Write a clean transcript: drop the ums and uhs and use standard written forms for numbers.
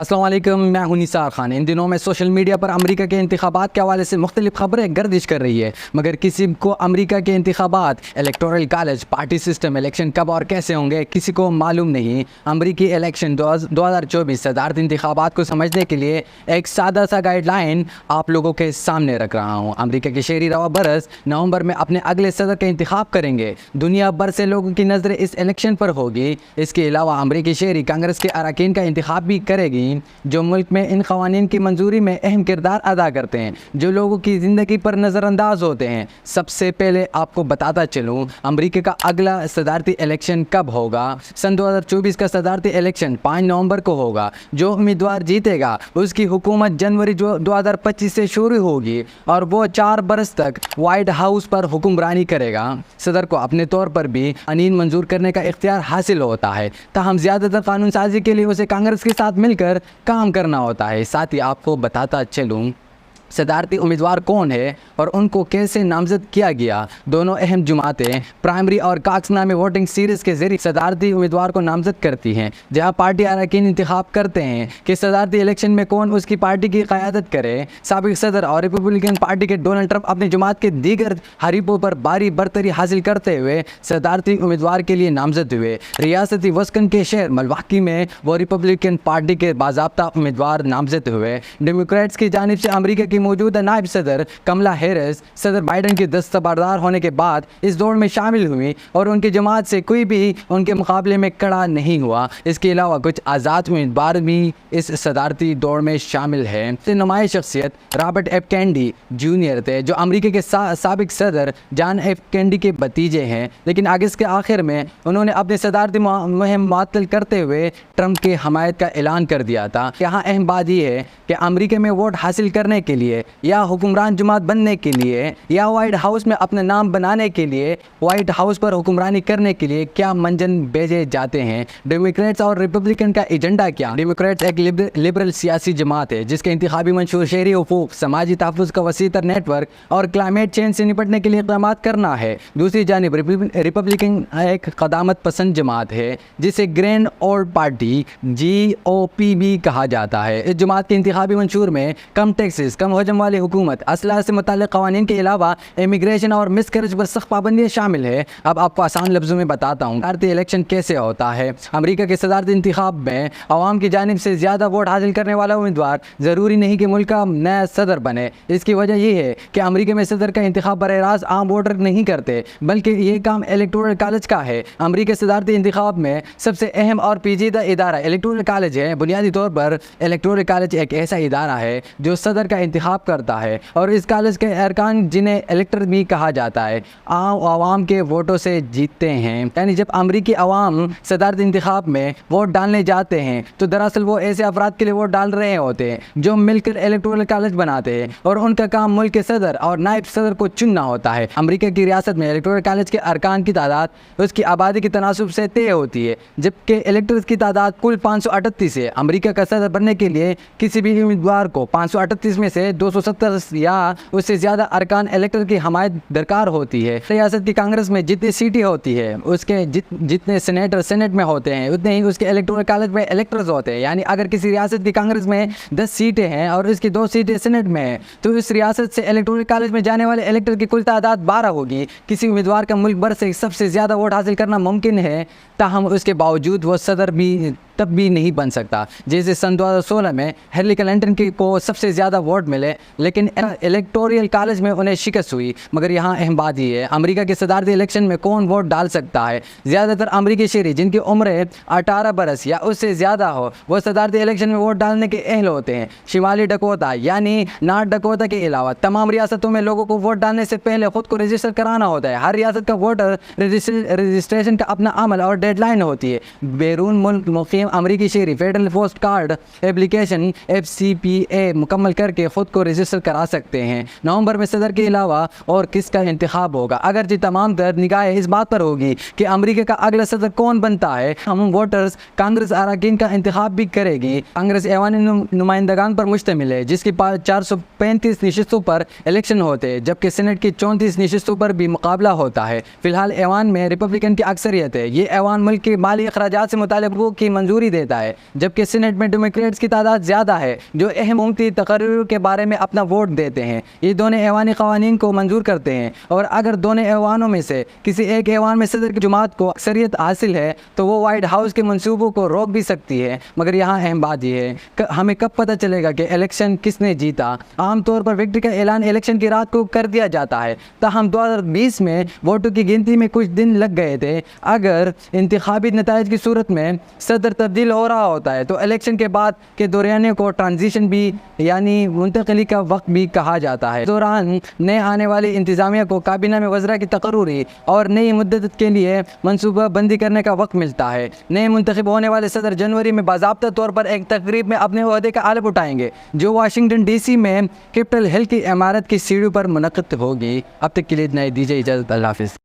अस्सलाम वालेकुम, मैं हूं निसार खान। इन दिनों में सोशल मीडिया पर अमेरिका के इंतखाबात के हवाले से मुख्तलिफ खबरें गर्दिश कर रही है, मगर किसी को अमेरिका के इंतखाबात, electoral college, party system, election कब और कैसे होंगे किसी को मालूम नहीं। अमेरिकी इलेक्शन 2024 सदारती इंतखाबात को समझने के लिए एक सादा सा गाइडलाइन आप लोगों के सामने रख रहा हूँ। अमेरिका के शहरी रवा बरस नवंबर में अपने अगले सदर का इंतखाब करेंगे। दुनिया भर से लोगों की नज़रें इस इलेक्शन पर होगी। इसके अलावा अमेरिकी शहरी कांग्रेस के अरकान का इंतखाब भी करेगी, जो मुल्क में इन क़वानीन की मंजूरी में अहम किरदार अदा करते हैं, जो लोगों की ज़िंदगी पर नज़रअंदाज होते हैं। सबसे पहले आपको बताता चलूँ अमेरिका का अगला सदारती इलेक्शन कब होगा। सन 2024 का सदारती इलेक्शन 5 नवंबर को होगा। जो उम्मीदवार जीतेगा उसकी हुकूमत जनवरी 2025 से शुरू होगी और वो 4 बरस तक वाइट हाउस पर हुक्मरानी करेगा। सदर को अपने तौर पर भी अनीन मंजूर करने का इख्तियार हासिल होता है, ताहम ज़्यादातर कानून साजी के लिए उसे कांग्रेस के साथ मिलकर काम करना होता है। साथ ही आपको बताता चलूँ सदारती उम्मीदवार कौन है और उनको कैसे नामजद किया गया। दोनों अहम जमातें प्राइमरी और काक्स नामी वोटिंग सीरीज़ के ज़रिए सदारती उम्मीदवार को नामजद करती हैं, जहां पार्टी अरकान इंतखाब करते हैं कि सदारती इलेक्शन में कौन उसकी पार्टी की क़यादत करे। साबिक़ सदर और रिपब्लिकन पार्टी के डोनाल्ड ट्रंप अपनी जमात के दीगर हरीफों पर भारी बरतरी हासिल करते हुए सदारती उम्मीदवार के लिए नामजद हुए। रियासती वस्कन के शहर मिल्वाकी में वो रिपब्लिकन पार्टी के बाज़ाब्ता उम्मीदवार नामजद हुए। डेमोक्रेट्स की जानिब से अमरीका की मौजूदा नायब सदर कमला हैरिस सदर बाइडन की दस्तबरदार होने के बाद इस दौड़ में शामिल हुई और उनकी जमात से कोई भी उनके मुकाबले में खड़ा नहीं हुआ। इसके अलावा कुछ आज़ाद उम्मीदवार भी इस सदारती दौड़ में शामिल हैं। नुमाया शख्सियत रॉबर्ट एफ कैंडी जूनियर थे, जो अमरीका के साबिक सदर जॉन एफ कैंडी के भतीजे हैं, लेकिन अगस्त के आखिर में उन्होंने अपने सदारती मुहिम मुअत्तल करते हुए ट्रंप की हमायत का ऐलान कर दिया था। यहाँ अहम बात यह है कि अमरीका में वोट हासिल करने के लिए या हुक्मरान जमात बनने के लिए या वाइट हाउस में अपना नाम बनाने के लिए, वाइट हाउस पर हुक्मरानी करने के लिए क्या मंजन भेजे जाते हैं। डेमोक्रेट्स और रिपब्लिकन का एजेंडा क्या। डेमोक्रेट्स एक लिबरल सियासी जमात है जिसके इंतखाबी मंशूर शहरी हुकूक, समाजी तहफ़्फ़ुज़ का वसीतर नेटवर्क और क्लाइमेट चेंज से निपटने के लिए इक़दाम करना है। दूसरी जानिब रिपब्लिकन एक क़दामत पसंद जमात है जिसे ग्रैंड ओल्ड पार्टी GOP भी कहा जाता है। इस जमात के इंतखाबी मंशूर में कम टैक्सेस, कम हजम वाली हुकूमत, असला से मुताल्लिक़ क़वानीन के अलावा इमिग्रेशन और मिसकैरेज पर सख्त पाबंदियाँ शामिल है। अब आपको आसान लफ्ज़ों में बताता हूँ सदारती इलेक्शन कैसे होता है। अमरीका के सदारती इंतखाब में अवाम की जानिब से ज़्यादा वोट हासिल करने वाला उम्मीदवार ज़रूरी नहीं कि मुल्क का नया सदर बने। इसकी वजह यह है कि अमरीका में सदर का इंतखाब बराह रास्त आम वोटर नहीं करते, बल्कि ये काम इलेक्टोरल कॉलेज का है। अमरीका सदारती इंतखाब में सबसे अहम और पेचीदा इदारा इलेक्टोरल कॉलेज है। बुनियादी तौर पर इलेक्टोरल कॉलेज एक ऐसा इदारा है जो सदर का इंतखाब करता है और इस कॉलेज के अरकान, जिन्हें इलेक्टर भी कहा जाता है, आवाम के वोटों से जीतते हैं। यानी जब अमरीकी अवाम सदारती इंतखाब में वोट डालने जाते हैं तो दरअसल वो ऐसे अफराद के लिए वोट डाल रहे होते हैं जो मिलकर इलेक्टोरल कॉलेज बनाते हैं और उनका काम मुल्क के सदर और नायब सदर को चुनना होता है। अमरीका की रियासत में इलेक्टोरल कॉलेज के अरकान की तादाद उसकी आबादी की तनासुब से तय होती है, जबकि इलेक्टर्स की तादाद कुल 538 है। अमरीका का सदर बनने के लिए किसी भी उम्मीदवार को 538 में से 270 या उससे ज़्यादा अरकान इलेक्टर की हमायत दरकार होती है। रियासत की कांग्रेस में जितनी सीटें होती है उसके जितने सेनेटर सेनेट में होते हैं उतने ही उसके इलेक्टोरल कॉलेज में इलेक्टर्स होते हैं। यानी अगर किसी रियासत की कांग्रेस में 10 सीटें हैं और इसकी 2 सीटें सेनेट में हैं तो इस रियासत से इलेक्टोरल कॉलेज में जाने वाले इलेक्टर की कुल तादाद 12 होगी। किसी उम्मीदवार का मुल्क भर से सबसे ज़्यादा वोट हासिल करना मुमकिन है, ताहम उसके बावजूद वो सदर भी तब भी नहीं बन सकता। जैसे सन 2016 में हिलरी क्लिंटन को सबसे ज़्यादा वोट मिले, लेकिन इलेक्टोरल कॉलेज में उन्हें शिकस्त हुई। मगर यहाँ अहम बात यह है, अमेरिका के सदारती इलेक्शन में कौन वोट डाल सकता है। ज़्यादातर अमरीकी शहरी जिनकी उम्र 18 बरस या उससे ज़्यादा हो वो सदारती इलेक्शन में वोट डालने के अहल होते हैं। शिमाली डकोटा यानी नॉर्थ डकोटा के अलावा तमाम रियासतों में लोगों को वोट डालने से पहले ख़ुद को रजिस्टर कराना होता है। हर रियासत का वोटर रजिस्ट्रेशन का अपना अमल और डेडलाइन होती है। बैरून मुल्क मुक़ीम अमरीकी शहरी federal post card application FCPA मुकम्मल करके ख़ुद को रजिस्टर करा सकते हैं। नवंबर में सदर के अलावा और किसका इंतखाब होगा, अगर जी तमाम तर निगाहें इस बात पर होगी कि अमरीका का अगला सदर कौन बनता है, हम वोटर्स कांग्रेस अरकान का इंतखाब भी करेगी। कांग्रेस ऐवान नुमाइंदगान पर मुश्तमिल है जिसकी 435 नशिस्तों पर इलेक्शन होते हैं, जबकि सेनेट की 34 नशिस्तों पर भी मुकाबला होता है। फिलहाल ऐवान में रिपब्लिकन की अक्सरियत है। ये ऐवान मुल्क के माली अखराजात से मुतालिक की मंजूरी منظوری دیتا ہے، جبکہ سینٹ میں ڈیموکریٹس کی تعداد زیادہ ہے جو اہم امتی تقرروں کے بارے میں اپنا ووٹ دیتے ہیں۔ یہ دونوں ایوانی قوانین کو منظور کرتے ہیں، اور اگر دونوں ایوانوں میں سے کسی ایک ایوان میں صدر کی جماعت کو اکثریت حاصل ہے تو وہ وائٹ ہاؤس کے منصوبوں کو روک بھی سکتی ہے۔ مگر یہاں اہم بات یہ ہے، ہمیں کب پتہ چلے گا کہ الیکشن کس نے جیتا؟ عام طور پر وکٹری کا اعلان الیکشن کی رات کو کر دیا جاتا ہے، تاہم 2020 میں ووٹوں کی گنتی میں کچھ دن لگ گئے تھے۔ اگر انتخابی نتائج کی صورت میں صدر تبدیل ہو رہا ہوتا ہے تو الیکشن کے بعد کے دورانیے کو ٹرانزیشن بھی یعنی منتقلی کا وقت بھی کہا جاتا ہے۔ اس دوران نئے آنے والی انتظامیہ کو کابینہ میں وزراء کی تقرری اور نئی مدت کے لیے منصوبہ بندی کرنے کا وقت ملتا ہے۔ نئے منتخب ہونے والے صدر جنوری میں باضابطہ طور پر ایک تقریب میں اپنے عہدے کا علم اٹھائیں گے جو واشنگٹن ڈی سی میں کیپٹل ہل کی عمارت کی سیڑھیوں پر منعقد ہوگی۔ اب تک کے لیے اتنا ہی، دیجیے اجازت، اللہ حافظ۔